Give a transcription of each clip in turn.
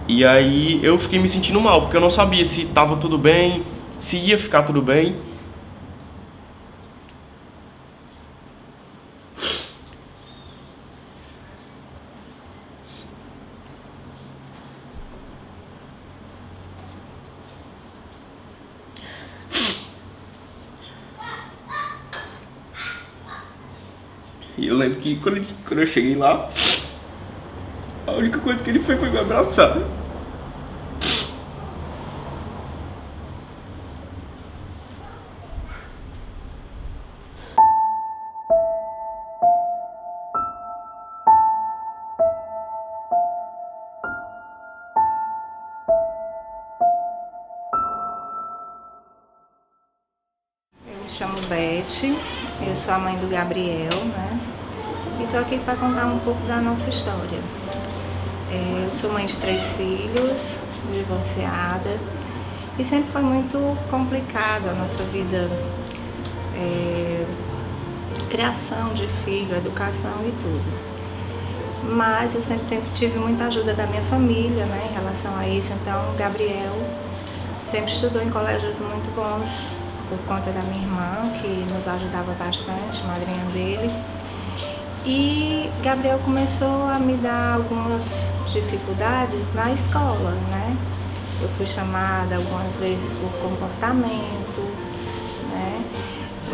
E aí eu fiquei me sentindo mal, porque eu não sabia se tava tudo bem, se ia ficar tudo bem. E eu lembro que quando eu cheguei lá, a única coisa que ele fez foi me abraçar. Eu me chamo Beth, eu sou a mãe do Gabriel, né? E estou aqui para contar um pouco da nossa história. Eu sou mãe de 3 filhos, divorciada, e sempre foi muito complicado a nossa vida, criação de filho, educação e tudo. Mas eu sempre tive muita ajuda da minha família, né, em relação a isso. Então, Gabriel sempre estudou em colégios muito bons, por conta da minha irmã, que nos ajudava bastante, madrinha dele. E Gabriel começou a me dar algumas dificuldades na escola, né? Eu fui chamada algumas vezes por comportamento, né?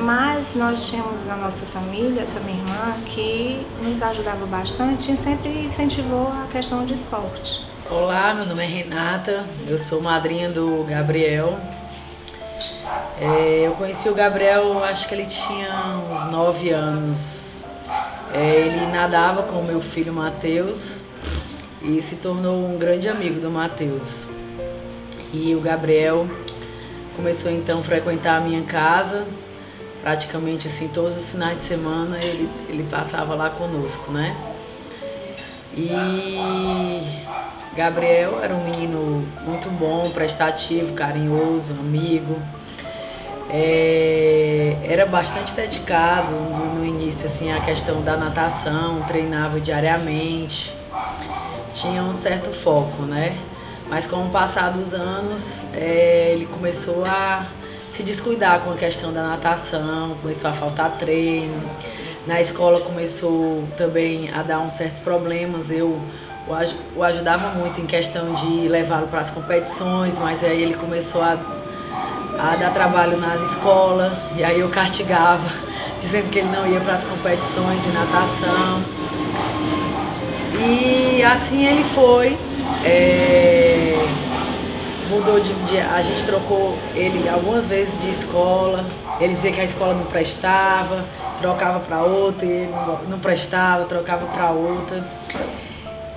Mas nós tínhamos na nossa família essa minha irmã que nos ajudava bastante e sempre incentivou a questão de esporte. Olá, meu nome é Renata, eu sou madrinha do Gabriel. Eu conheci o Gabriel, acho que ele tinha uns 9 anos. Ele nadava com o meu filho Matheus e se tornou um grande amigo do Matheus. E o Gabriel começou então a frequentar a minha casa, praticamente assim todos os finais de semana ele passava lá conosco, né? E Gabriel era um menino muito bom, prestativo, carinhoso, amigo. Era bastante dedicado no início assim, à questão da natação, treinava diariamente, tinha um certo foco, né? Mas com o passar dos anos, ele começou a se descuidar com a questão da natação, começou a faltar treino, na escola começou também a dar uns certos problemas. Eu o ajudava muito em questão de levá-lo para as competições, mas aí ele começou a dar trabalho nas escolas, e aí eu castigava, dizendo que ele não ia para as competições de natação. E assim ele foi, mudou a gente trocou ele algumas vezes de escola, ele dizia que a escola não prestava, trocava para outra, e ele não prestava, trocava para outra.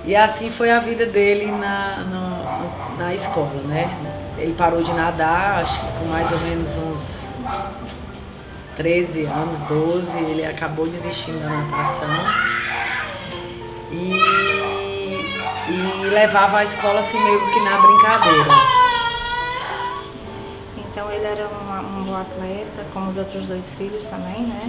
E assim foi a vida dele na escola, né? Ele parou de nadar, acho que com mais ou menos uns 13 anos, 12, ele acabou desistindo da natação e levava a escola assim meio que na brincadeira. Então ele era um bom atleta, como os outros 2 filhos também, né?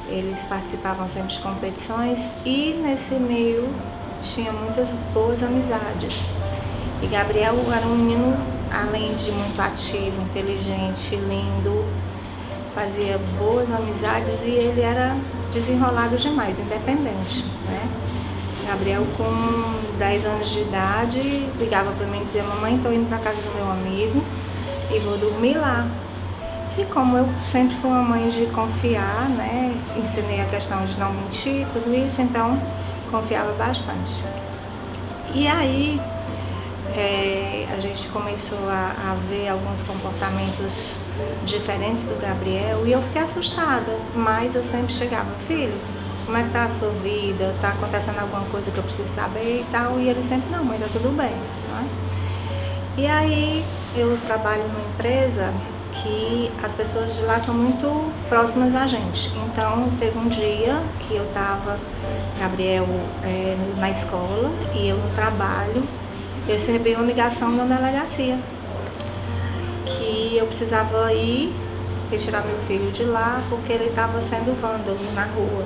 Eles participavam sempre de competições e nesse meio tinha muitas boas amizades. E Gabriel era um menino, além de muito ativo, inteligente, lindo, fazia boas amizades e ele era desenrolado demais, independente, né? Gabriel, com 10 anos de idade, ligava para mim e dizia: mamãe, estou indo para casa do meu amigo e vou dormir lá. E como eu sempre fui uma mãe de confiar, né? Ensinei a questão de não mentir, tudo isso, então confiava bastante. E aí a gente começou a ver alguns comportamentos diferentes do Gabriel e eu fiquei assustada, mas eu sempre chegava: filho, como é que tá a sua vida? Tá acontecendo alguma coisa que eu preciso saber e tal? E ele sempre: não, mãe, tá tudo bem, né? E aí eu trabalho numa empresa que as pessoas de lá são muito próximas a gente. Então teve um dia que eu tava, Gabriel na escola e eu no trabalho, eu recebi uma ligação da delegacia que eu precisava ir retirar meu filho de lá porque ele estava sendo vândalo na rua.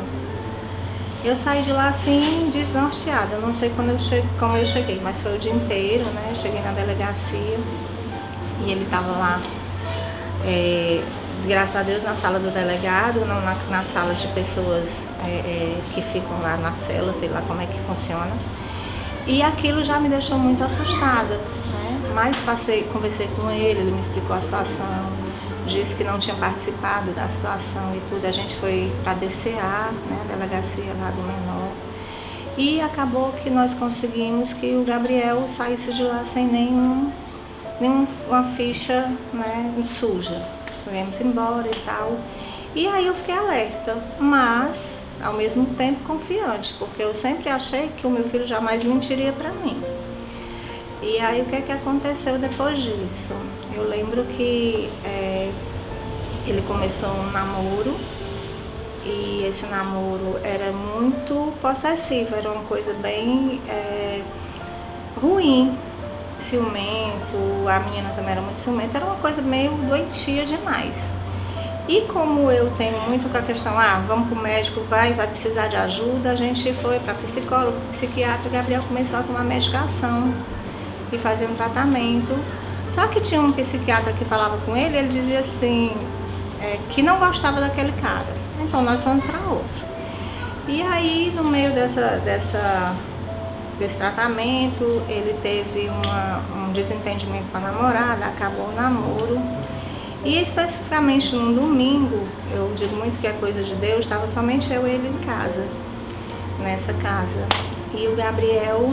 Eu saí de lá assim, desnorteada. Eu não sei como eu cheguei, mas foi o dia inteiro, né? Eu cheguei na delegacia e ele estava lá, graças a Deus, na sala do delegado, não na sala de pessoas que ficam lá na cela, sei lá como é que funciona. E aquilo já me deixou muito assustada, né? Mas conversei com ele me explicou a situação, disse que não tinha participado da situação e tudo. A gente foi para a DCA, né, a delegacia lá do menor, e acabou que nós conseguimos que o Gabriel saísse de lá sem nenhuma ficha, né, suja. Viemos embora e tal. E aí eu fiquei alerta, mas ao mesmo tempo confiante, porque eu sempre achei que o meu filho jamais mentiria para mim. E aí o que é que aconteceu depois disso? Eu lembro que ele começou um namoro e esse namoro era muito possessivo, era uma coisa bem ruim, ciumento, a menina também era muito ciumenta, era uma coisa meio doentia demais. E como eu tenho muito com a questão, vamos pro médico, vai precisar de ajuda, a gente foi para psicólogo, psiquiatra. Gabriel começou a tomar medicação e fazer um tratamento. Só que tinha um psiquiatra que falava com ele, ele dizia assim, que não gostava daquele cara. Então nós fomos para outro. E aí, no meio desse tratamento, ele teve um desentendimento com a namorada, acabou o namoro. E especificamente num domingo, eu digo muito que é coisa de Deus, estava somente eu e ele em casa, nessa casa. E o Gabriel,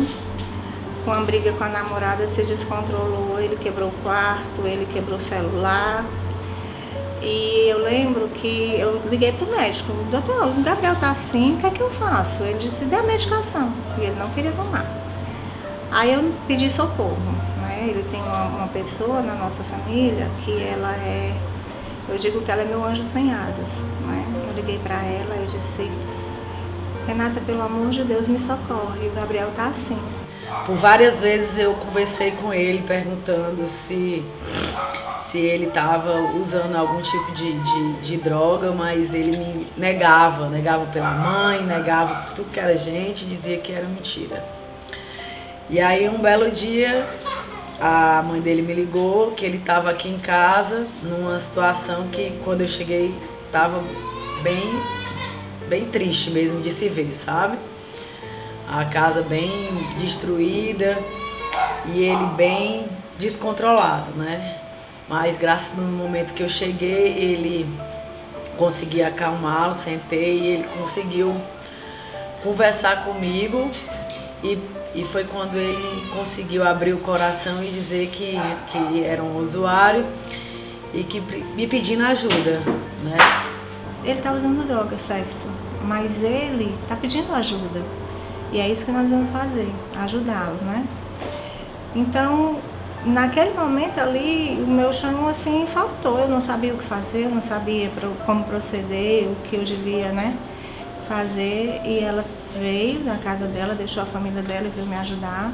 com a briga com a namorada, se descontrolou, ele quebrou o quarto, ele quebrou o celular. E eu lembro que eu liguei pro médico, doutor, o Gabriel tá assim, o que é que eu faço? Ele disse, dê a medicação, e ele não queria tomar. Aí eu pedi socorro, né? Ele tem uma pessoa na nossa família que ela eu digo que ela é meu anjo sem asas, né? Eu liguei pra ela, eu disse, Renata, pelo amor de Deus, me socorre, o Gabriel tá assim. Por várias vezes eu conversei com ele perguntando se ele estava usando algum tipo de droga, mas ele me negava pela mãe, negava por tudo que era gente, dizia que era mentira. E aí um belo dia a mãe dele me ligou que ele estava aqui em casa numa situação que quando eu cheguei estava bem triste mesmo de se ver, sabe? A casa bem destruída e ele bem descontrolado, né? Mas graças no momento que eu cheguei, ele consegui acalmá-lo, sentei e ele conseguiu conversar comigo e foi quando ele conseguiu abrir o coração e dizer que era um usuário e que me pedindo ajuda, né? Ele tá usando droga, certo? Mas ele tá pedindo ajuda. E é isso que nós vamos fazer, ajudá-lo, né? Então, naquele momento ali, o meu chão, assim, faltou. Eu não sabia o que fazer, eu não sabia como proceder, o que eu devia, né, fazer. E ela veio da casa dela, deixou a família dela e veio me ajudar.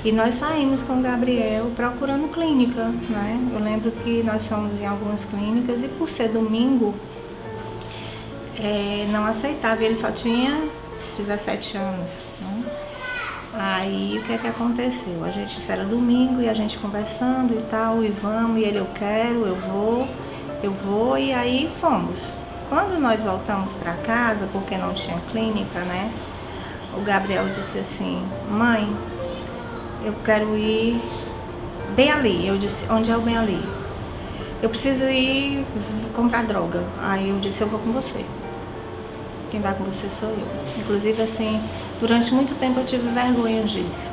E nós saímos com o Gabriel procurando clínica, né? Eu lembro que nós fomos em algumas clínicas e por ser domingo, não aceitava. Ele só tinha 17 anos, né? Aí o que é que aconteceu? Isso era domingo e a gente conversando e tal, e vamos, e ele eu quero, eu vou, e aí fomos. Quando nós voltamos para casa, porque não tinha clínica, né? O Gabriel disse assim, mãe, eu quero ir bem ali. Eu disse, onde é o bem ali? Eu preciso ir comprar droga. Aí eu disse, eu vou com você. Quem vai com você sou eu. Inclusive, assim, durante muito tempo eu tive vergonha disso.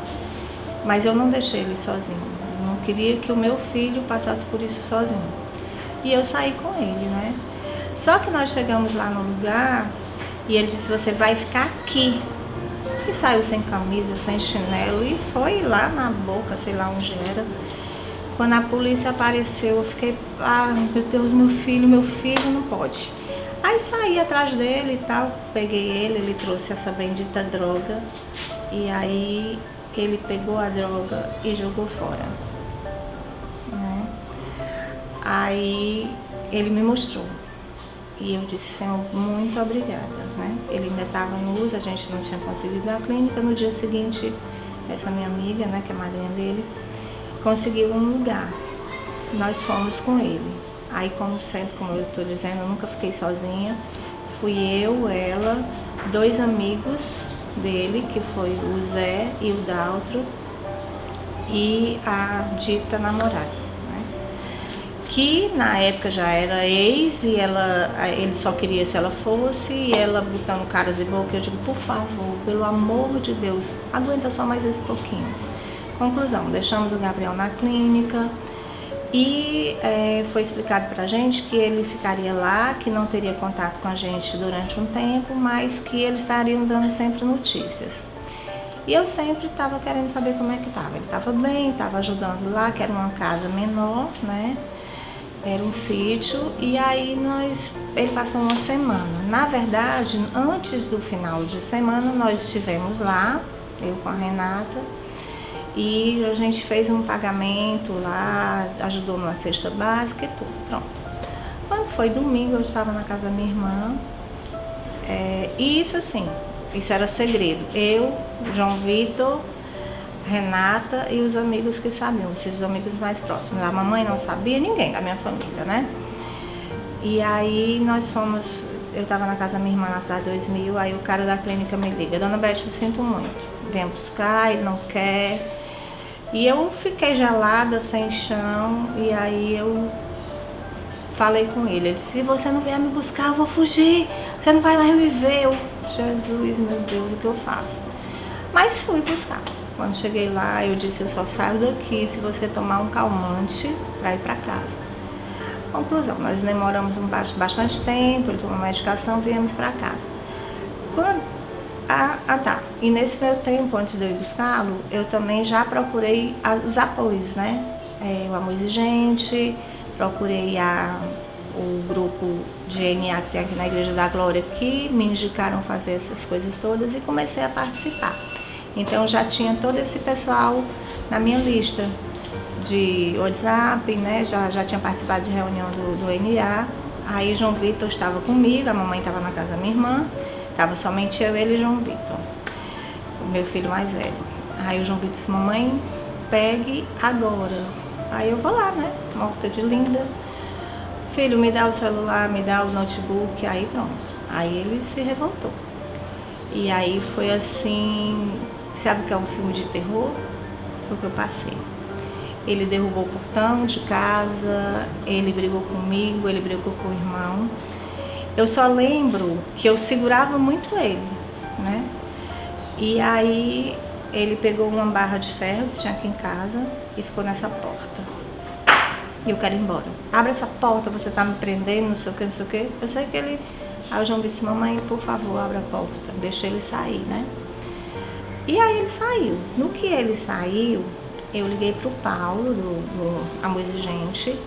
Mas eu não deixei ele sozinho. Eu não queria que o meu filho passasse por isso sozinho. E eu saí com ele, né? Só que nós chegamos lá no lugar e ele disse, você vai ficar aqui. E saiu sem camisa, sem chinelo e foi lá na boca, sei lá onde era. Quando a polícia apareceu, eu fiquei, meu Deus, meu filho não pode. Aí saí atrás dele e tal, peguei ele trouxe essa bendita droga e aí ele pegou a droga e jogou fora, né? Aí ele me mostrou E eu disse, Senhor, muito obrigada, né? Ele ainda estava no uso, a gente não tinha conseguido ir à clínica. No dia seguinte, essa minha amiga, né, que é a madrinha dele, conseguiu um lugar. Nós fomos com ele. Aí, como sempre, como eu estou dizendo, eu nunca fiquei sozinha. Fui eu, ela, 2 amigos dele, que foi o Zé e o Daltro, e a dita namorada, né? Que na época já era ex, e ele só queria se ela fosse, e ela botando caras e boca. Eu digo, por favor, pelo amor de Deus, aguenta só mais esse pouquinho. Conclusão, deixamos o Gabriel na clínica. E foi explicado pra gente que ele ficaria lá, que não teria contato com a gente durante um tempo, mas que eles estariam dando sempre notícias. E eu sempre estava querendo saber como é que estava. Ele estava bem, estava ajudando lá, que era uma casa menor, né? Era um sítio, e aí ele passou uma semana. Na verdade, antes do final de semana, nós estivemos lá, eu com a Renata, e a gente fez um pagamento lá, ajudou numa cesta básica e tudo, pronto. Quando foi domingo, eu estava na casa da minha irmã, e isso assim, isso era segredo. Eu, João Vitor, Renata e os amigos que sabiam, esses amigos mais próximos. A mamãe não sabia, ninguém da minha família, né? E aí nós fomos, eu estava na casa da minha irmã na cidade 2000, aí o cara da clínica me liga, Dona Beth, eu sinto muito, vem buscar, ele não quer. E eu fiquei gelada, sem chão, e aí eu falei com ele. Ele disse, se você não vier me buscar, eu vou fugir, você não vai mais me ver. Eu, Jesus, meu Deus, o que eu faço? Mas fui buscar. Quando cheguei lá, eu disse, eu só saio daqui se você tomar um calmante para ir para casa. Conclusão, nós demoramos bastante tempo, ele tomou medicação, viemos para casa. Tá. E nesse meu tempo, antes de eu ir buscá-lo, eu também já procurei os apoios, né? O Amor Exigente, procurei o grupo de NA que tem aqui na Igreja da Glória, que me indicaram fazer essas coisas todas, e comecei a participar. Então já tinha todo esse pessoal na minha lista de WhatsApp, né? Já tinha participado de reunião do NA. Aí João Vitor estava comigo, a mamãe estava na casa da minha irmã. Estava somente eu, ele e João Vitor, o meu filho mais velho. Aí o João Vitor disse, mamãe, pegue agora. Aí eu vou lá, né, morta de linda. Filho, me dá o celular, me dá o notebook, aí pronto. Aí ele se revoltou. E aí foi assim, sabe o que é um filme de terror? Foi o que eu passei. Ele derrubou o portão de casa, ele brigou comigo, ele brigou com o irmão. Eu só lembro que eu segurava muito ele, né? E aí ele pegou uma barra de ferro que tinha aqui em casa e ficou nessa porta. E eu quero ir embora. Abre essa porta, você tá me prendendo, não sei o que, não sei o que. Eu sei que ele... Aí o João disse, mamãe, por favor, abre a porta. Deixa ele sair, né? E aí ele saiu. No que ele saiu, eu liguei pro Paulo, do Amor Exigente.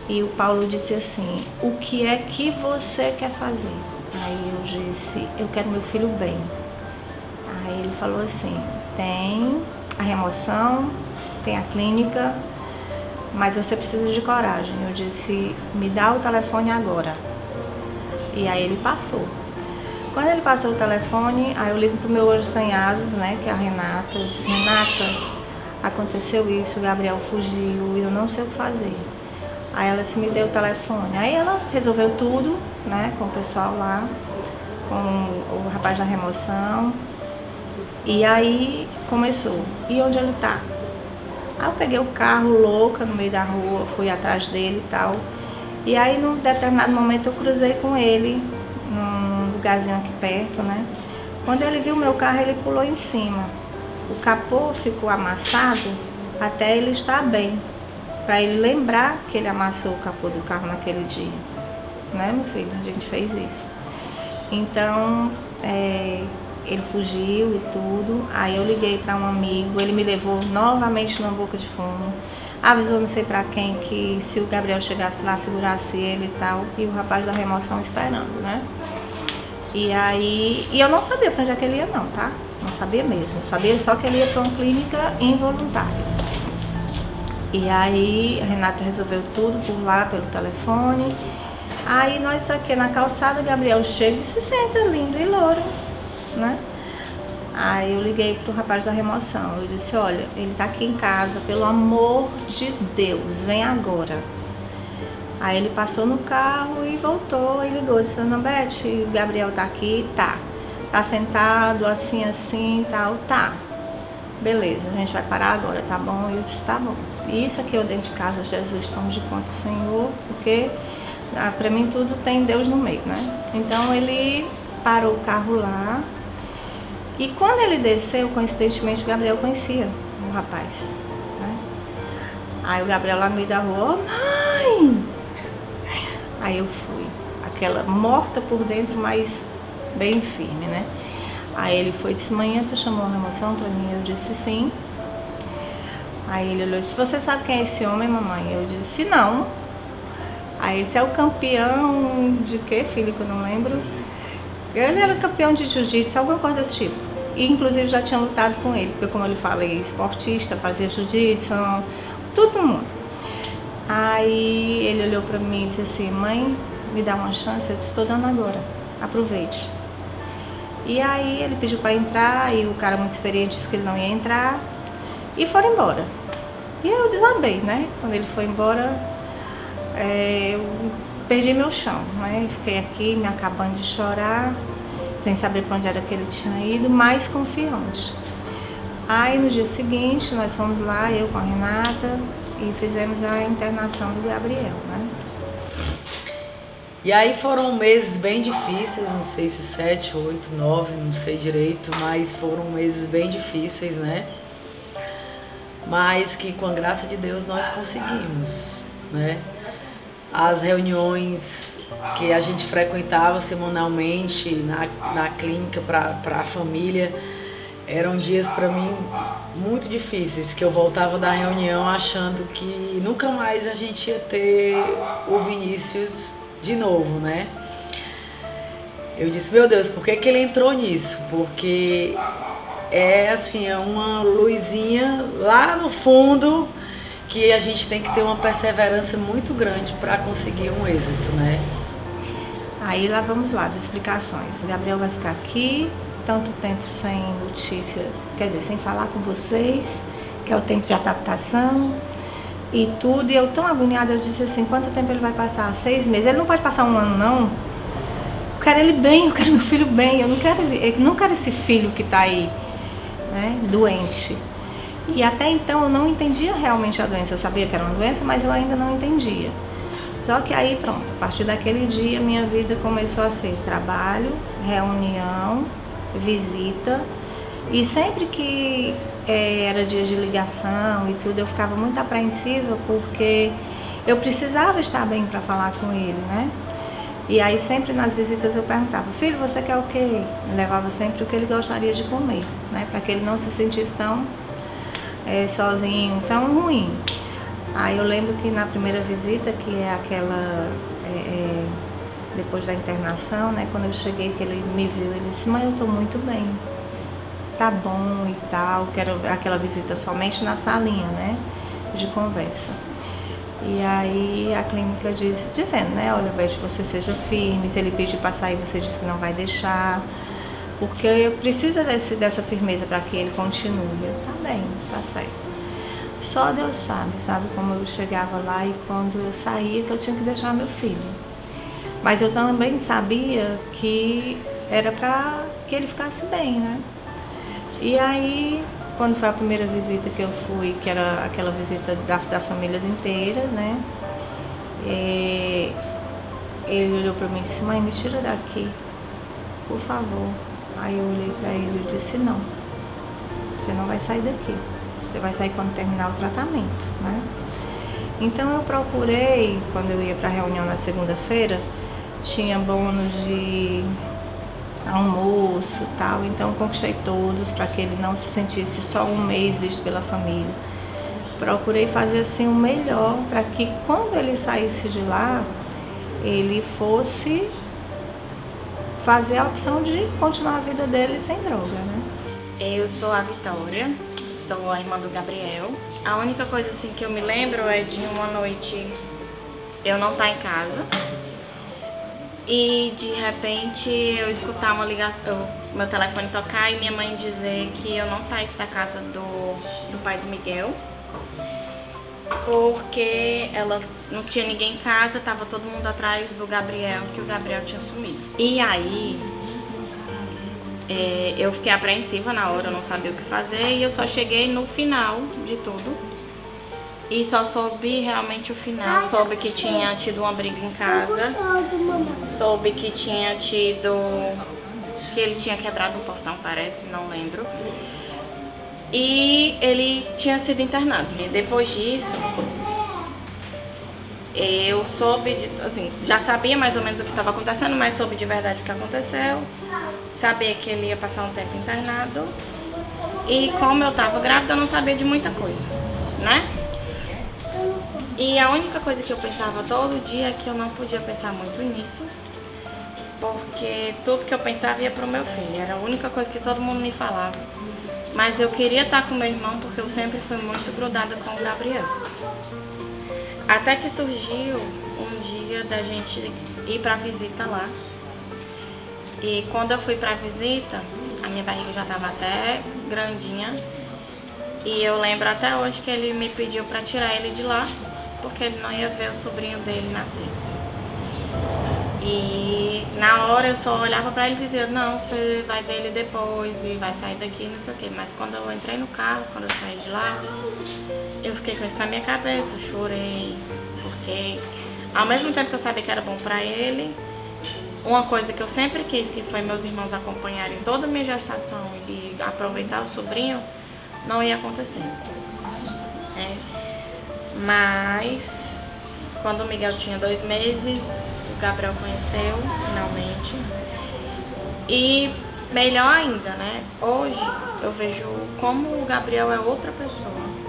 E o Paulo disse assim, o que é que você quer fazer? Aí eu disse, eu quero meu filho bem. Aí ele falou assim, tem a remoção, tem a clínica, mas você precisa de coragem. Eu disse, me dá o telefone agora. E aí ele passou. Quando ele passou o telefone, aí eu ligo pro meu anjo sem asas, né, que é a Renata. Eu disse, Renata, aconteceu isso, o Gabriel fugiu, eu não sei o que fazer. Aí ela me deu o telefone. Aí ela resolveu tudo, né, com o pessoal lá, com o rapaz da remoção. E aí começou. E onde ele tá? Aí eu peguei o carro louca no meio da rua, fui atrás dele e tal. E aí num determinado momento eu cruzei com ele, num lugarzinho aqui perto, né. Quando ele viu o meu carro, ele pulou em cima. O capô ficou amassado até ele estar bem. Para ele lembrar que ele amassou o capô do carro naquele dia, né, meu filho? A gente fez isso. Então, ele fugiu e tudo. Aí eu liguei para um amigo, ele me levou novamente numa boca de fumo. Avisou não sei para quem que se o Gabriel chegasse lá, segurasse ele e tal. E o rapaz da remoção esperando, né? E aí, eu não sabia para onde é que ele ia não, tá? Não sabia mesmo. Eu sabia só que ele ia para uma clínica involuntária. E aí a Renata resolveu tudo por lá, pelo telefone. Aí nós aqui na calçada, o Gabriel chega e se senta lindo e louro, né? Aí eu liguei pro rapaz da remoção, eu disse, olha, ele tá aqui em casa, pelo amor de Deus, vem agora. Aí ele passou no carro e voltou e ligou, disse, Ana Beth, o Gabriel tá aqui? Tá. Tá sentado, assim, assim, tal, tá. Beleza, a gente vai parar agora, tá bom? Eu disse, tá bom. E isso aqui eu dentro de casa, Jesus, estamos de conta, Senhor, porque pra mim tudo tem Deus no meio, né? Então ele parou o carro lá e quando ele desceu, coincidentemente, o Gabriel conhecia o rapaz, né? Aí o Gabriel lá no meio da rua, oh, mãe! Aí eu fui, aquela morta por dentro, mas bem firme, né? Aí ele foi e disse, manhã tu chamou a remoção pra mim? Eu disse, sim. Aí ele olhou e disse, você sabe quem é esse homem, mamãe? Eu disse, não. Aí ele disse, é o campeão de quê, filho, que eu não lembro. Ele era campeão de jiu-jitsu, alguma coisa desse tipo. E inclusive já tinha lutado com ele, porque como eu lhe falei, esportista, fazia jiu-jitsu, todo mundo. Aí ele olhou pra mim e disse assim, mãe, me dá uma chance? Eu disse, estou dando agora, aproveite. E aí ele pediu para entrar e o cara muito experiente disse que ele não ia entrar e foram embora. E eu desabei, né? Quando ele foi embora, eu perdi meu chão, né? Fiquei aqui me acabando de chorar, sem saber para onde era que ele tinha ido, mas confiante. Aí no dia seguinte nós fomos lá, eu com a Renata, e fizemos a internação do Gabriel, né? E aí foram meses bem difíceis, não sei se 7, 8, 9, não sei direito, mas foram meses bem difíceis, né? Mas que com a graça de Deus nós conseguimos, né? As reuniões que a gente frequentava semanalmente na clínica para a família eram dias para mim muito difíceis, que eu voltava da reunião achando que nunca mais a gente ia ter o Vinícius de novo, né? Eu disse, meu Deus, por que ele entrou nisso? Porque é assim, é uma luzinha lá no fundo que a gente tem que ter uma perseverança muito grande para conseguir um êxito, né? Aí lá vamos lá, as explicações. O Gabriel vai ficar aqui, tanto tempo sem notícia, quer dizer, sem falar com vocês, que é o tempo de adaptação e tudo. E eu tão agoniada, eu disse assim, quanto tempo ele vai passar? 6 meses. Ele não pode passar 1 ano, não. Eu quero ele bem, eu quero meu filho bem. Eu não quero esse filho que tá aí, né, doente. E até então eu não entendia realmente a doença. Eu sabia que era uma doença, mas eu ainda não entendia. Só que aí pronto, a partir daquele dia minha vida começou a ser trabalho, reunião, visita. E sempre que era dia de ligação e tudo, eu ficava muito apreensiva porque eu precisava estar bem para falar com ele, né? E aí sempre nas visitas eu perguntava, filho, você quer o quê? Eu levava sempre o que ele gostaria de comer, né? Para que ele não se sentisse tão sozinho, tão ruim. Aí eu lembro que na primeira visita, que é aquela, depois da internação, né? Quando eu cheguei, que ele me viu, ele disse, mãe, eu tô muito bem, tá bom e tal. Quero aquela visita somente na salinha, né? De conversa. E aí a clínica dizendo, né? Olha, Beth, você seja firme, se ele pedir para sair, você diz que não vai deixar, porque precisa dessa firmeza para que ele continue. Eu, tá bem, tá certo. Só Deus sabe como eu chegava lá e quando eu saía que eu tinha que deixar meu filho. Mas eu também sabia que era para que ele ficasse bem, né? E aí, quando foi a primeira visita que eu fui, que era aquela visita das famílias inteiras, né? Ele olhou para mim e disse, mãe, me tira daqui, por favor. Aí eu olhei para ele e disse, não, você não vai sair daqui. Você vai sair quando terminar o tratamento, né? Então eu procurei, quando eu ia para a reunião na segunda-feira, tinha bônus de almoço e tal, então conquistei todos para que ele não se sentisse só um mês visto pela família. Procurei fazer assim o melhor para que quando ele saísse de lá, ele fosse fazer a opção de continuar a vida dele sem droga, né? Eu sou a Vitória, sou a irmã do Gabriel. A única coisa assim que eu me lembro é de uma noite eu não estar em casa e de repente eu escutar uma ligação, meu telefone tocar e minha mãe dizer que eu não saísse da casa do pai do Miguel, porque ela não tinha ninguém em casa, tava todo mundo atrás do Gabriel, que o Gabriel tinha sumido. E aí eu fiquei apreensiva na hora, eu não sabia o que fazer e eu só cheguei no final de tudo. E só soube realmente o final, soube que tinha tido uma briga em casa, soube que tinha tido, que ele tinha quebrado um portão, parece, não lembro. E ele tinha sido internado. E depois disso, eu soube, assim, já sabia mais ou menos o que estava acontecendo, mas soube de verdade o que aconteceu. Sabia que ele ia passar um tempo internado. E como eu estava grávida, eu não sabia de muita coisa, né? E a única coisa que eu pensava todo dia é que eu não podia pensar muito nisso, porque tudo que eu pensava ia pro meu filho, era a única coisa que todo mundo me falava. Mas eu queria estar com meu irmão porque eu sempre fui muito grudada com o Gabriel. Até que surgiu um dia da gente ir pra visita lá. E quando eu fui pra visita, a minha barriga já estava até grandinha. E eu lembro até hoje que ele me pediu pra tirar ele de lá, porque ele não ia ver o sobrinho dele nascer. E na hora eu só olhava pra ele e dizia, não, você vai ver ele depois e vai sair daqui, não sei o quê. Mas quando eu entrei no carro, quando eu saí de lá, eu fiquei com isso na minha cabeça, eu chorei, porque ao mesmo tempo que eu sabia que era bom pra ele, uma coisa que eu sempre quis, que foi meus irmãos acompanharem toda a minha gestação e aproveitar o sobrinho, não ia acontecer. Mas quando o Miguel tinha 2 meses, o Gabriel conheceu finalmente. E melhor ainda, né? Hoje eu vejo como o Gabriel é outra pessoa.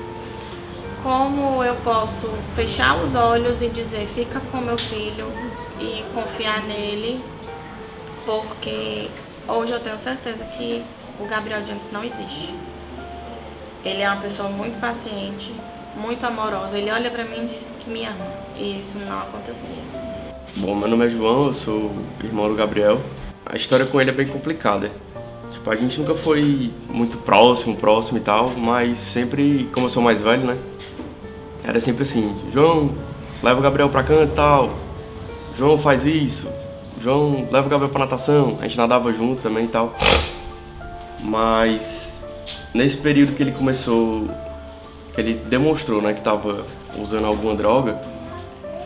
Como eu posso fechar os olhos e dizer, fica com meu filho e confiar nele, porque hoje eu tenho certeza que o Gabriel de antes não existe. Ele é uma pessoa muito paciente, muito amorosa. Ele olha pra mim e diz que me ama. E isso não acontecia. Bom, meu nome é João, eu sou irmão do Gabriel. A história com ele é bem complicada. Tipo, a gente nunca foi muito próximo e tal, mas sempre, como eu sou mais velho, né? Era sempre assim, João, leva o Gabriel pra canto e tal. João, faz isso. João, leva o Gabriel pra natação. A gente nadava junto também e tal. Mas nesse período que ele começou, que ele demonstrou, né, que estava usando alguma droga,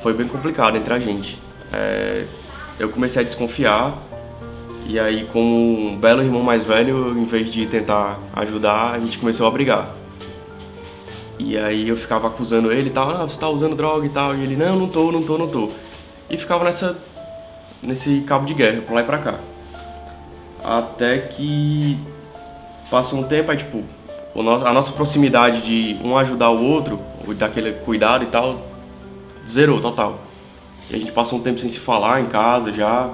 foi bem complicado entre a gente. Eu comecei a desconfiar, e aí, como um belo irmão mais velho, em vez de tentar ajudar, a gente começou a brigar. E aí eu ficava acusando ele e tal, você tá usando droga e tal, e ele, não tô. E ficava nesse cabo de guerra, pra lá e pra cá. Até que passou um tempo, aí tipo, a nossa proximidade de um ajudar o outro, daquele cuidado e tal, zerou total. E a gente passou um tempo sem se falar em casa já,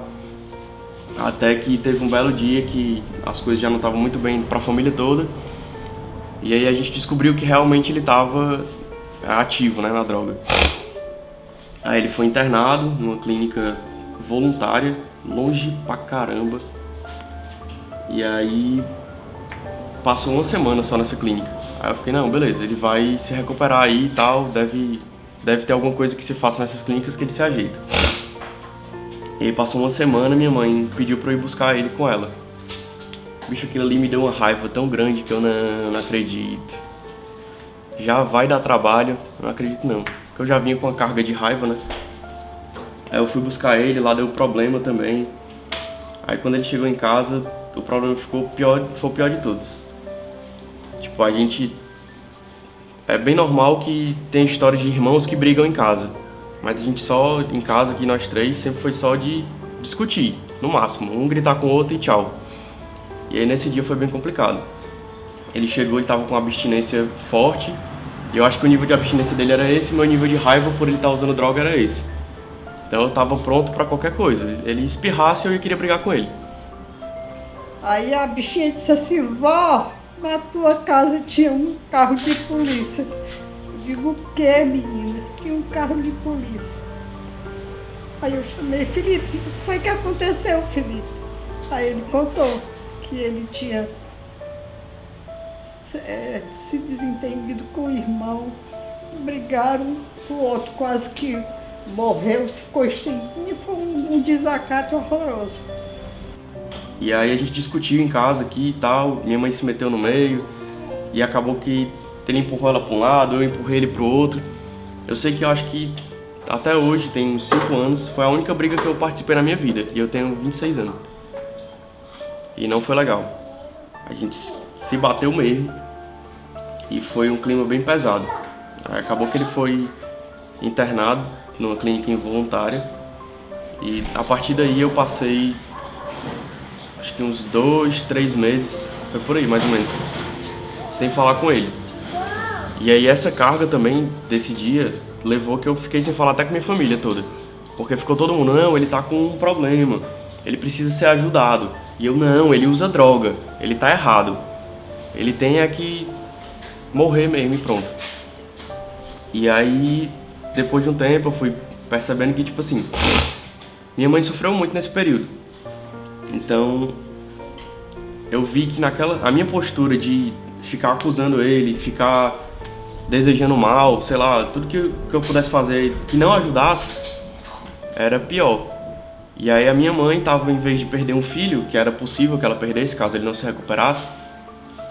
até que teve um belo dia que as coisas já não estavam muito bem pra família toda. E aí a gente descobriu que realmente ele estava ativo, né, na droga. Aí ele foi internado numa clínica voluntária, longe pra caramba. E aí passou uma semana só nessa clínica. Aí eu fiquei, não, beleza, ele vai se recuperar aí e tal, deve ter alguma coisa que se faça nessas clínicas que ele se ajeita. E aí passou uma semana, minha mãe pediu pra eu ir buscar ele com ela. Bicho, aquilo ali me deu uma raiva tão grande que eu não acredito. Já vai dar trabalho, não acredito não. Porque eu já vinha com uma carga de raiva, né? Aí eu fui buscar ele, lá deu problema também. Aí quando ele chegou em casa, o problema foi o pior de todos. Tipo, a gente... É bem normal que tem histórias de irmãos que brigam em casa. Mas a gente só, em casa, aqui nós três, sempre foi só de discutir, no máximo. Um gritar com o outro e tchau. E aí nesse dia foi bem complicado. Ele chegou e estava com uma abstinência forte. E eu acho que o nível de abstinência dele era esse, meu nível de raiva por ele estar usando droga era esse. Então eu estava pronto para qualquer coisa. Ele espirrasse e eu queria brigar com ele. Aí a bichinha disse assim, vó, na tua casa tinha um carro de polícia. Eu digo, o quê, menina? Tinha um carro de polícia. Aí eu chamei, Felipe, o que foi que aconteceu, Felipe? Aí ele contou que ele tinha se desentendido com o irmão, brigaram, o outro quase que morreu, ficou estendido, e foi um desacate horroroso. E aí a gente discutiu em casa aqui e tal, minha mãe se meteu no meio e acabou que ele empurrou ela para um lado, eu empurrei ele para o outro. Eu sei que eu acho que até hoje, tem uns 5 anos, foi a única briga que eu participei na minha vida e eu tenho 26 anos. E não foi legal. A gente se bateu mesmo e foi um clima bem pesado. Aí acabou que ele foi internado numa clínica involuntária e a partir daí eu passei acho que uns 2, 3 meses, foi por aí mais ou menos, sem falar com ele. E aí essa carga também desse dia levou que eu fiquei sem falar até com minha família toda. Porque ficou todo mundo, não, ele tá com um problema, ele precisa ser ajudado. E eu, não, ele usa droga, ele tá errado. Ele tem é que morrer mesmo e pronto. E aí, depois de um tempo, eu fui percebendo que, tipo assim, minha mãe sofreu muito nesse período. Então, eu vi que a minha postura de ficar acusando ele, ficar desejando mal, sei lá, tudo que eu pudesse fazer que não ajudasse, era pior. E aí a minha mãe tava, em vez de perder um filho, que era possível que ela perdesse caso ele não se recuperasse,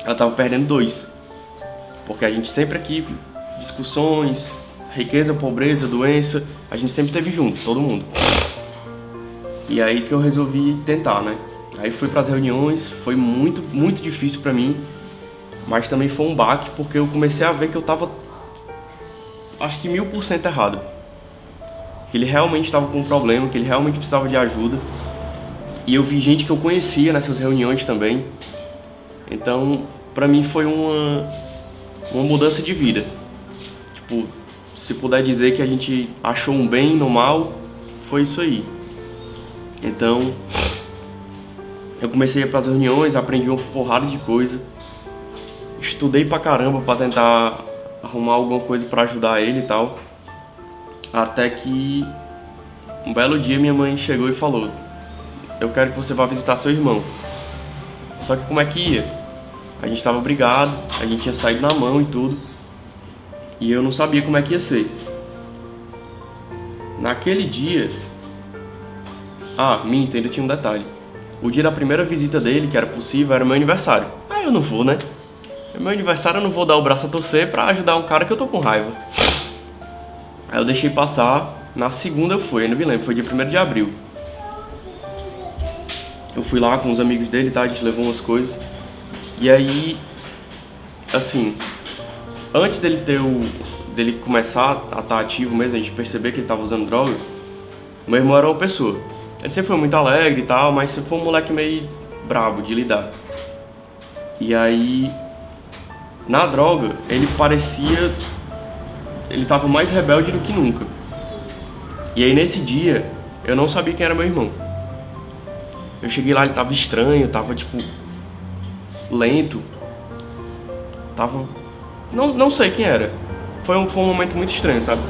ela tava perdendo 2. Porque a gente sempre aqui, discussões, riqueza, pobreza, doença, a gente sempre esteve junto, todo mundo. E aí que eu resolvi tentar, né? Aí fui pras reuniões, foi muito, muito difícil pra mim, mas também foi um baque porque eu comecei a ver que eu tava, acho que 1000% errado. Que ele realmente estava com um problema, que ele realmente precisava de ajuda. E eu vi gente que eu conhecia nessas reuniões também. Então, pra mim foi uma mudança de vida. Tipo, se puder dizer que a gente achou um bem no mal, foi isso aí. Então, eu comecei a ir pras reuniões, aprendi uma porrada de coisa. Estudei pra caramba pra tentar arrumar alguma coisa pra ajudar ele e tal. Até que um belo dia minha mãe chegou e falou: eu quero que você vá visitar seu irmão. Só que como é que ia? A gente tava brigado, a gente tinha saído na mão e tudo. E eu não sabia como é que ia ser. Naquele dia... minto, ainda tinha um detalhe. O dia da primeira visita dele, que era possível, era meu aniversário. Aí eu não vou, né? É meu aniversário, eu não vou dar o braço a torcer pra ajudar um cara que eu tô com raiva. Aí eu deixei passar, na segunda eu fui, ainda me lembro, foi dia 1º de abril. Eu fui lá com os amigos dele, tá? A gente levou umas coisas. E aí, assim, antes dele começar a estar ativo mesmo, a gente perceber que ele tava usando droga, meu irmão era uma pessoa. Ele sempre foi muito alegre e tal, mas sempre foi um moleque meio brabo de lidar. E aí, na droga, ele tava mais rebelde do que nunca. E aí nesse dia, eu não sabia quem era meu irmão. Eu cheguei lá, ele tava estranho, tava tipo, lento. Tava... Não sei quem era. Foi um momento muito estranho, sabe?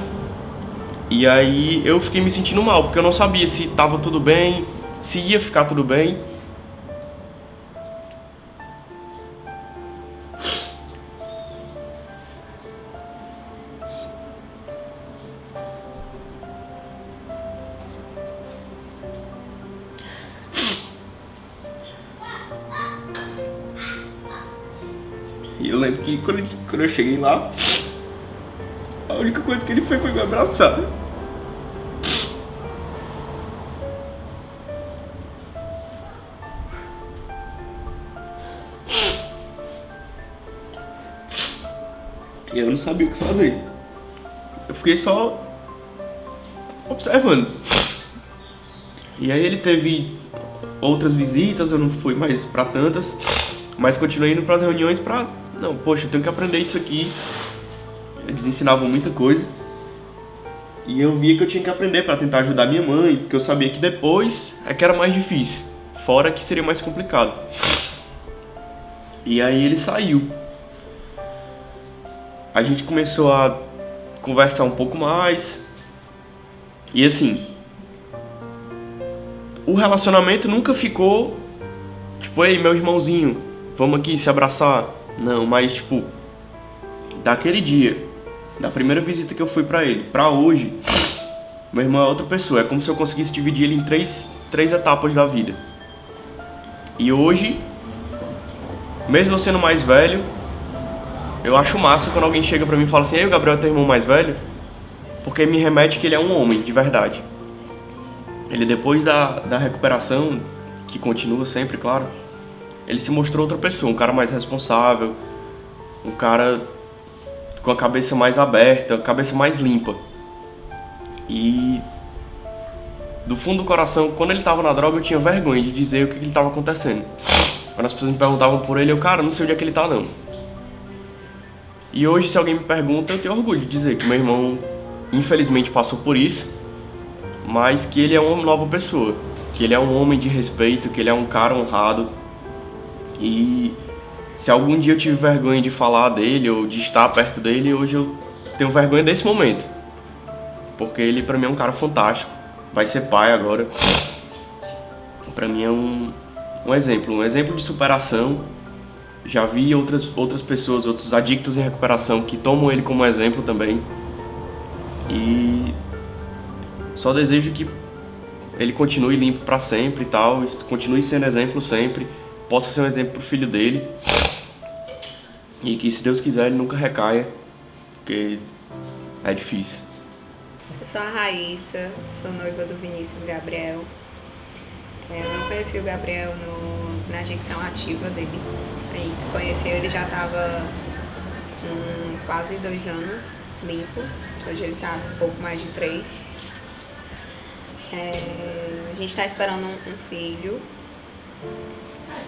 E aí eu fiquei me sentindo mal, porque eu não sabia se tava tudo bem, se ia ficar tudo bem. E eu lembro que quando eu cheguei lá, a única coisa que ele fez foi me abraçar. E eu não sabia o que fazer. Eu fiquei só observando. E aí ele teve outras visitas, eu não fui mais pra tantas, mas continuei indo pras reuniões pra... Não, poxa, eu tenho que aprender isso aqui. Eles ensinavam muita coisa. E eu via que eu tinha que aprender pra tentar ajudar minha mãe, porque eu sabia que depois é que era mais difícil. Fora que seria mais complicado. E aí ele saiu. A gente começou a conversar um pouco mais. E assim, o relacionamento nunca ficou, tipo, ei, meu irmãozinho, vamos aqui se abraçar. Não, mas, tipo, daquele dia, da primeira visita que eu fui pra ele, pra hoje, meu irmão é outra pessoa. É como se eu conseguisse dividir ele em três etapas da vida. E hoje, mesmo eu sendo mais velho, eu acho massa quando alguém chega pra mim e fala assim: ei, o Gabriel é teu irmão mais velho? Porque me remete que ele é um homem, de verdade. Ele, depois da recuperação, que continua sempre, claro, ele se mostrou outra pessoa, um cara mais responsável, um cara com a cabeça mais aberta, a cabeça mais limpa. E do fundo do coração, quando ele tava na droga, eu tinha vergonha de dizer o que ele tava acontecendo. Quando as pessoas me perguntavam por ele, eu, cara, não sei onde é que ele tá, não. E hoje, se alguém me pergunta, eu tenho orgulho de dizer que meu irmão, infelizmente, passou por isso, mas que ele é uma nova pessoa, que ele é um homem de respeito, que ele é um cara honrado. E se algum dia eu tive vergonha de falar dele ou de estar perto dele, hoje eu tenho vergonha desse momento. Porque ele, pra mim, é um cara fantástico. Vai ser pai agora. Pra mim é um exemplo de superação. Já vi outras pessoas, outros adictos em recuperação que tomam ele como exemplo também. E só desejo que ele continue limpo pra sempre e tal, continue sendo exemplo sempre, possa ser um exemplo pro filho dele. E que, se Deus quiser, ele nunca recaia, porque é difícil. Eu sou a Raíssa, sou noiva do Vinícius Gabriel. Eu não conheci o Gabriel na adicção ativa dele. A gente se conheceu, ele já estava com quase 2 anos limpo. Hoje ele está um pouco mais de 3. A gente está esperando um filho.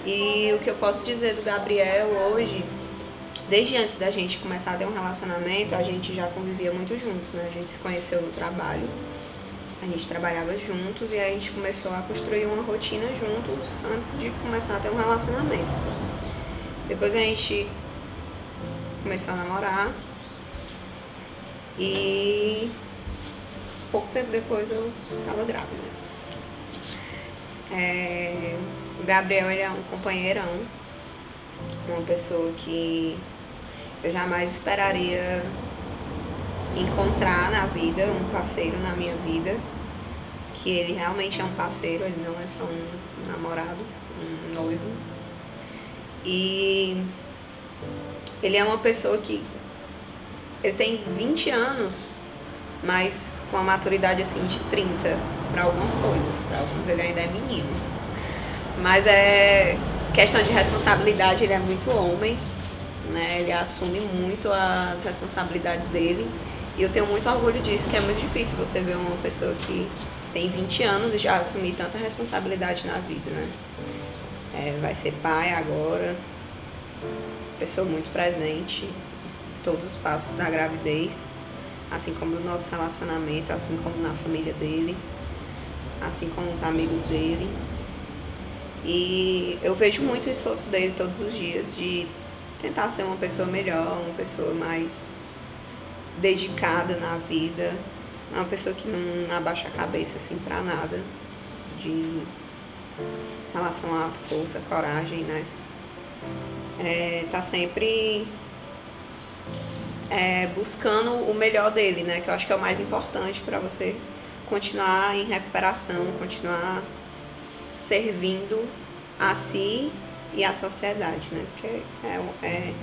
E o que eu posso dizer do Gabriel hoje, desde antes da gente começar a ter um relacionamento, a gente já convivia muito juntos, né? A gente se conheceu no trabalho, a gente trabalhava juntos e a gente começou a construir uma rotina juntos antes de começar a ter um relacionamento. Depois a gente começou a namorar e pouco tempo depois eu estava grávida. O Gabriel, ele é um companheirão, uma pessoa que eu jamais esperaria encontrar na vida, um parceiro na minha vida, que ele realmente é um parceiro, ele não é só um namorado, um noivo. E ele é uma pessoa que ele tem 20 anos, mas com a maturidade assim de 30 para algumas coisas, para alguns ele ainda é menino. Mas é questão de responsabilidade, ele é muito homem, né? Ele assume muito as responsabilidades dele e eu tenho muito orgulho disso, que é muito difícil você ver uma pessoa que tem 20 anos e já assumir tanta responsabilidade na vida, né? Vai ser pai agora, pessoa muito presente em todos os passos da gravidez, assim como no nosso relacionamento, assim como na família dele, assim como os amigos dele. E eu vejo muito o esforço dele todos os dias de tentar ser uma pessoa melhor, uma pessoa mais dedicada na vida, uma pessoa que não abaixa a cabeça assim pra nada, de relação à força, coragem, né? Tá sempre buscando o melhor dele, né? Que eu acho que é o mais importante para você continuar em recuperação, continuar servindo a si e à sociedade, né? Porque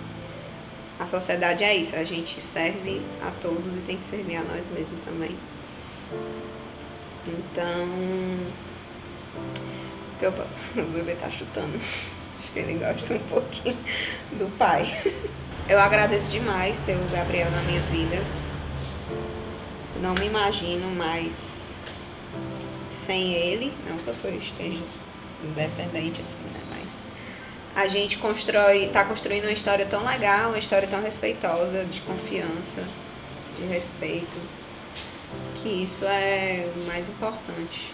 a sociedade é isso, a gente serve a todos e tem que servir a nós mesmos também. Então, o bebê tá chutando, acho que ele gosta um pouquinho do pai. Eu agradeço demais ter o Gabriel na minha vida. Não me imagino mais sem ele, não que eu esteja independente assim, né? Mas a gente tá construindo uma história tão legal, uma história tão respeitosa, de confiança, de respeito, que isso é o mais importante.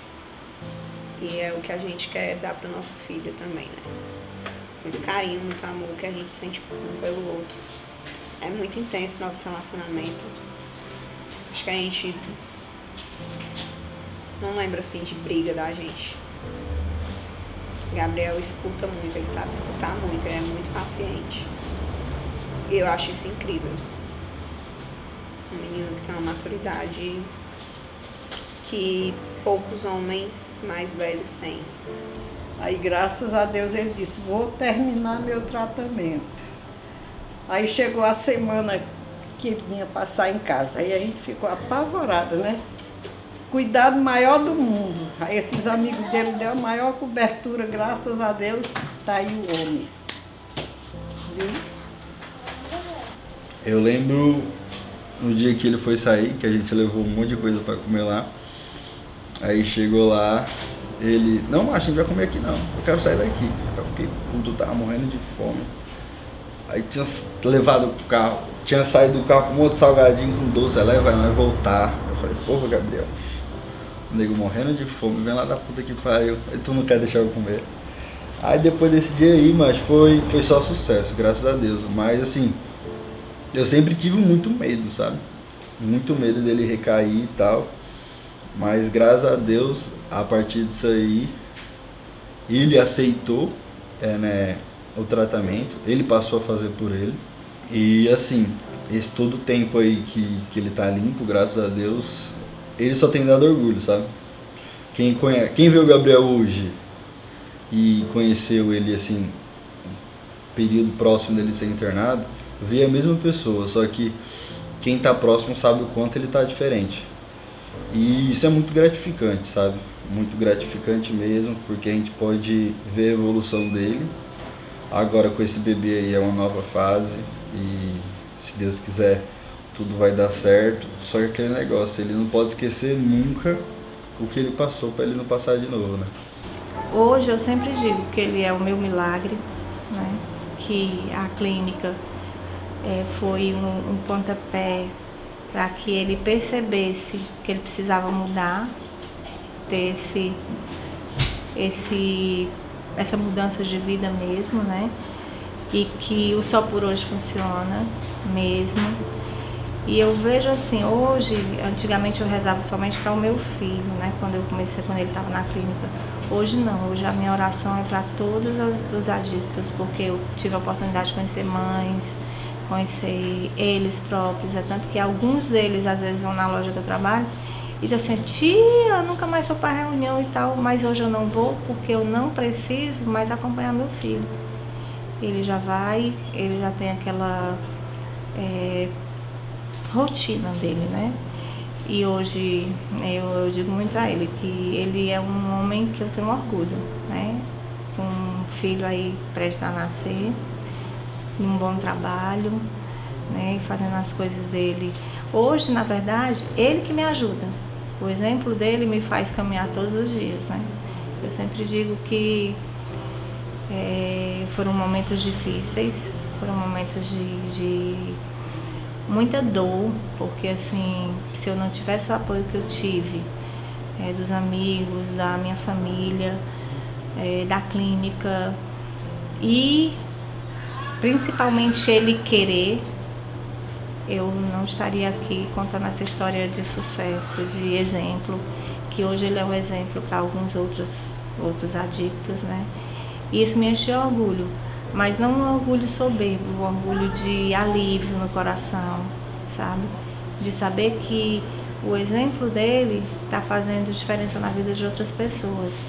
E é o que a gente quer dar pro nosso filho também, né? Muito carinho, muito amor que a gente sente um pelo outro. É muito intenso o nosso relacionamento. Acho que a gente não lembra assim de briga da gente. Gabriel escuta muito, ele sabe escutar muito, ele é muito paciente. E eu acho isso incrível. Um menino que tem uma maturidade que poucos homens mais velhos têm. Aí, graças a Deus, ele disse, vou terminar meu tratamento. Aí chegou a semana que ele vinha passar em casa. Aí a gente ficou apavorada, né? Cuidado maior do mundo. Aí esses amigos dele deu a maior cobertura, graças a Deus, tá aí o homem. Viu? Eu lembro no dia que ele foi sair, que a gente levou um monte de coisa pra comer lá. Aí chegou lá, ele, não, a gente vai comer aqui não, eu quero sair daqui. Eu fiquei puto, tava morrendo de fome. Aí tinha levado o carro, tinha saído do carro com um outro salgadinho com doce, leva, vai voltar. Eu falei, porra, Gabriel, o nego morrendo de fome, vem lá da puta que pariu, aí tu não quer deixar eu comer. Aí depois desse dia aí, mas foi só sucesso, graças a Deus. Mas assim, eu sempre tive muito medo, sabe? Muito medo dele recair e tal. Mas graças a Deus, a partir disso aí, ele aceitou o tratamento, ele passou a fazer por ele. E assim, esse todo o tempo aí que ele tá limpo, graças a Deus, ele só tem dado orgulho, sabe? Quem vê o Gabriel hoje e conheceu ele assim, período próximo dele ser internado, vê a mesma pessoa, só que quem tá próximo sabe o quanto ele tá diferente. E isso é muito gratificante, sabe? Muito gratificante mesmo, porque a gente pode ver a evolução dele. Agora com esse bebê aí é uma nova fase e se Deus quiser tudo vai dar certo. Só que aquele negócio, ele não pode esquecer nunca o que ele passou para ele não passar de novo, né? Hoje eu sempre digo que ele é o meu milagre, né? Que a clínica foi um pontapé para que ele percebesse que ele precisava mudar, ter essa mudança de vida mesmo, né? E que o Só Por Hoje funciona mesmo. E eu vejo assim, hoje, antigamente eu rezava somente para o meu filho, né? Quando ele estava na clínica. Hoje não, hoje a minha oração é para todos os adictos, porque eu tive a oportunidade de conhecer mães, conhecer eles próprios, é tanto que alguns deles às vezes vão na loja que eu trabalho e dizem assim, tia, eu nunca mais vou para reunião e tal, mas hoje eu não vou porque eu não preciso mais acompanhar meu filho. Ele já vai, ele já tem aquela rotina dele, né? E hoje eu digo muito a ele que ele é um homem que eu tenho orgulho, né? Com um filho aí prestes a nascer, num bom trabalho, né, fazendo as coisas dele. Hoje, na verdade, ele que me ajuda. O exemplo dele me faz caminhar todos os dias, né? Eu sempre digo que foram momentos difíceis, foram momentos de muita dor, porque assim, se eu não tivesse o apoio que eu tive dos amigos, da minha família, da clínica e principalmente ele querer, eu não estaria aqui contando essa história de sucesso, de exemplo, que hoje ele é um exemplo para alguns outros adictos, né? E isso me enche de orgulho, mas não um orgulho soberbo, um orgulho de alívio no coração, sabe? De saber que o exemplo dele está fazendo diferença na vida de outras pessoas.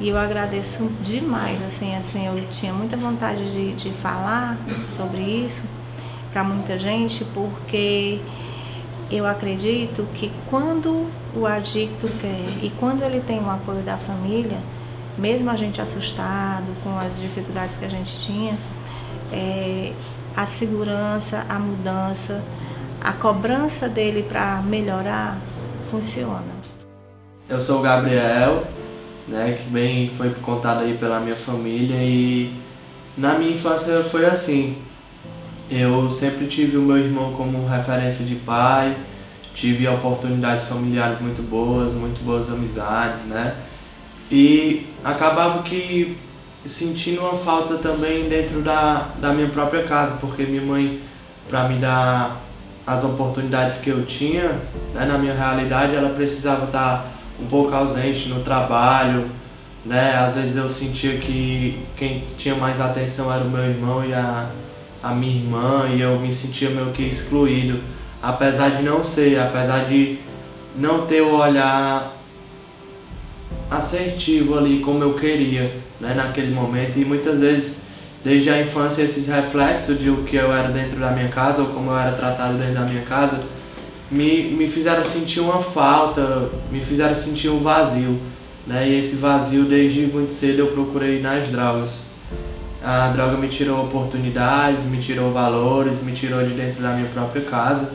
E eu agradeço demais, assim, eu tinha muita vontade de falar sobre isso para muita gente, porque eu acredito que quando o adicto quer e quando ele tem o apoio da família, mesmo a gente assustado com as dificuldades que a gente tinha, a segurança, a mudança, a cobrança dele para melhorar funciona. Eu sou o Gabriel, né, que bem foi contado aí pela minha família, e na minha infância foi assim. Eu sempre tive o meu irmão como referência de pai, tive oportunidades familiares muito boas amizades, né? E acabava que sentindo uma falta também dentro da minha própria casa, porque minha mãe, para me dar as oportunidades que eu tinha, né, na minha realidade, ela precisava estar um pouco ausente no trabalho, né? Às vezes eu sentia que quem tinha mais atenção era o meu irmão e a minha irmã, e eu me sentia meio que excluído, apesar de não ter o olhar assertivo ali como eu queria, né, naquele momento. E muitas vezes, desde a infância, esses reflexos de o que eu era dentro da minha casa ou como eu era tratado dentro da minha casa me fizeram sentir uma falta, me fizeram sentir um vazio, né? E esse vazio, desde muito cedo, eu procurei nas drogas. A droga me tirou oportunidades, me tirou valores, me tirou de dentro da minha própria casa,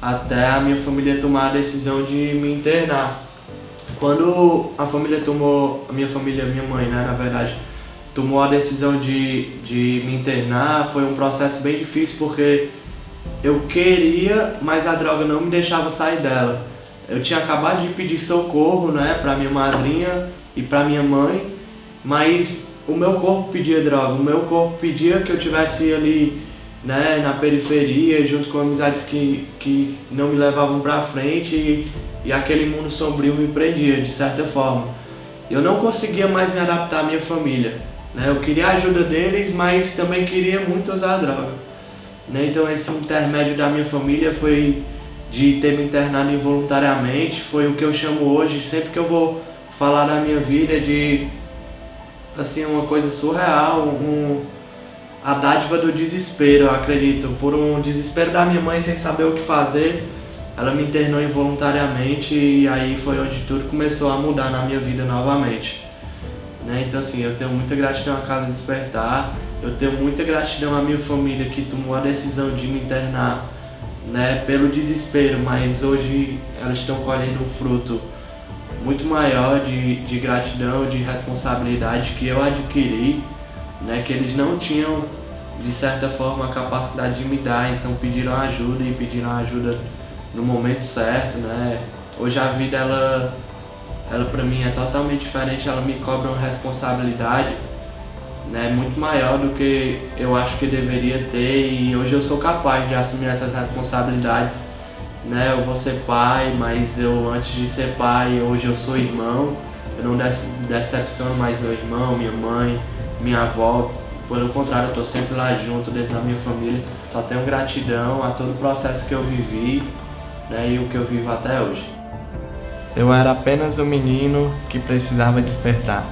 até a minha família tomar a decisão de me internar. Quando a minha mãe, né, na verdade, tomou a decisão de me internar, foi um processo bem difícil, porque eu queria, mas a droga não me deixava sair dela. Eu tinha acabado de pedir socorro, né, para minha madrinha e para minha mãe, mas o meu corpo pedia droga, o meu corpo pedia que eu tivesse ali, né, na periferia, junto com amizades que não me levavam para frente, e aquele mundo sombrio me prendia, de certa forma. Eu não conseguia mais me adaptar à minha família, né? Eu queria a ajuda deles, mas também queria muito usar a droga, né? Então esse intermédio da minha família foi de ter me internado involuntariamente, foi o que eu chamo hoje, sempre que eu vou falar da minha vida, de assim, uma coisa surreal, a dádiva do desespero, eu acredito. Por um desespero da minha mãe sem saber o que fazer, ela me internou involuntariamente, e aí foi onde tudo começou a mudar na minha vida novamente, né? Então assim, eu tenho muita gratidão à Casa Despertar, eu tenho muita gratidão à minha família que tomou a decisão de me internar, né, pelo desespero, mas hoje elas estão colhendo um fruto muito maior de gratidão, de responsabilidade que eu adquiri, né, que eles não tinham, de certa forma, a capacidade de me dar, então pediram ajuda, e pediram ajuda no momento certo, né. Hoje a vida, ela para mim é totalmente diferente, ela me cobra uma responsabilidade, né, muito maior do que eu acho que deveria ter, e hoje eu sou capaz de assumir essas responsabilidades, né. Eu vou ser pai, mas eu, antes de ser pai, hoje eu sou irmão, eu não decepciono mais meu irmão, minha mãe, minha avó, pelo contrário, eu tô sempre lá junto, dentro da minha família. Só tenho gratidão a todo o processo que eu vivi, né, e o que eu vivo até hoje. Eu era apenas um menino que precisava despertar.